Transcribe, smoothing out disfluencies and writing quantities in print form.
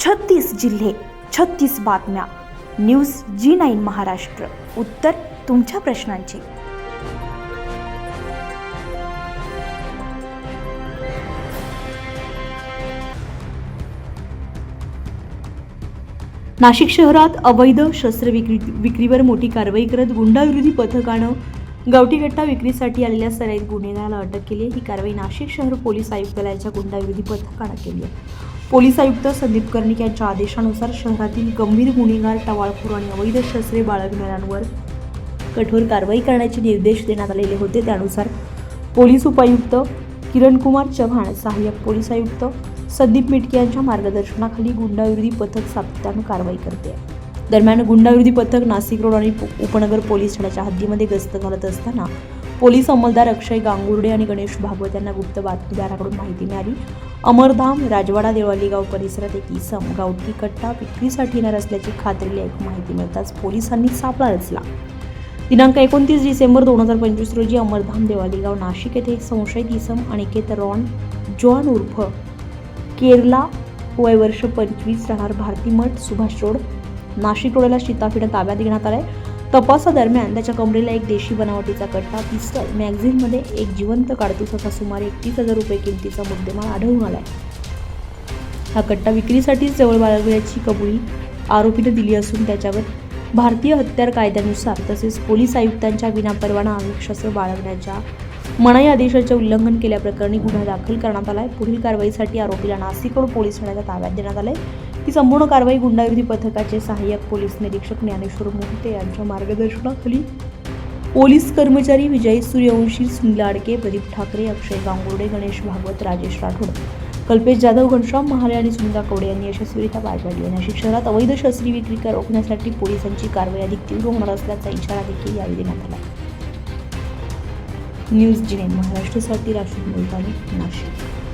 36 जिल्हे, 36 बातम्या. News G9 Maharashtra. उत्तर तुमच्या प्रश्नांची. नाशिक शहरात अवैध शस्त्रविक्रीवर मोठी कारवाई करत गुंडाविरोधी पथकानं गावठी कट्टा विक्रीसाठी आलेल्या सराईत गुन्हेगाराला अटक केली. ही कारवाई नाशिक शहर पोलीस आयुक्तालयाच्या गुंडाविरोधी पथकानं केली आहे. पोलीस आयुक्त संदीप कर्णिक यांच्या आदेशानुसार शहरातील गंभीर गुन्हेगार, टवाळखोर आणि अवैध शस्त्रे बाळगणाऱ्यांवर कठोर कारवाई करण्याचे निर्देश देण्यात आलेले होते. त्यानुसार पोलीस उपायुक्त किरणकुमार चव्हाण, सहाय्यक पोलीस आयुक्त संदीप मिटके यांच्या मार्गदर्शनाखाली गुंडाविरोधी पथक सातत्यानं कारवाई करते. दरम्यान गुंडाविरोधी पथक नाशिक रोड आणि उपनगर पोलीस ठाण्याच्या हद्दीमध्ये गस्त घालत असताना पोलीस अंमलदार अक्षय गांगुर्डे आणि गणेश भागवत यांना गुप्त बातमीदाराकडून माहिती मिळाली. अमरधाम, राजवाडा, देवळाली गाव परिसरात एक इसम गावठी कट्टा विक्रीसाठी येणार असल्याची खात्रीला एक माहिती मिळताच पोलिसांनी सापळा रचला. दिनांक 29 डिसेंबर 2025 रोजी अमरधाम, देवळाली गाव, नाशिक येथे एक संशयित इसम अनिकेत रॉन जॉन उर्फ केरला, वय वर्ष 25, राहणार भारती मठ, सुभाष रोड, नाशिक रोडला सीताफीनं ताब्यात घेण्यात आलाय. तपासादरम्यान त्याच्या कमरेला एक देशी बनावटीचा कट्टा, पिस्टल, मॅगझिनमध्ये एक जिवंत काडतूस असा सुमारे 31,000 रुपये किमतीचा मुद्देमाल आढळून आलाय. हा कट्टा विक्रीसाठी जवळ बाळगण्याची कबुली आरोपीने दिली असून त्याच्यावर भारतीय हत्यार कायद्यानुसार तसेच पोलीस आयुक्तांच्या विनापरवाना आण्विक शस्त्र बाळगण्याच्या मनाई आदेशाचे उल्लंघन केल्याप्रकरणी गुन्हा दाखल करण्यात आलाय. पुढील कारवाईसाठी आरोपीला नाशिक रोड पोलीस ठाण्याच्या ताब्यात देण्यात आले. ही संपूर्ण कारवाई गुंडाविरोधी पथकाचे सहाय्यक पोलीस निरीक्षक ज्ञानेश्वर मोहिते यांच्या मार्गदर्शनाखाली पोलीस कर्मचारी विजय सूर्यवंशी, सुनील आडके, प्रदीप ठाकरे, अक्षय गांगुर्डे, गणेश भागवत, राजेश राठोड, कल्पेश जाधव, घनश्याम महाले आणि सुनीता कवडे यांनी यशस्वीरित्या पार पाडली. नाशिक शहरात अवैध शस्त्री विक्री रोखण्यासाठी पोलिसांची कारवाई अधिक तीव्र होणार असल्याचा इशारा देखील यावेळी देण्यात आला. न्यूज G9 महाराष्ट्रासाठी राशीद मुलतानी, नाशिक.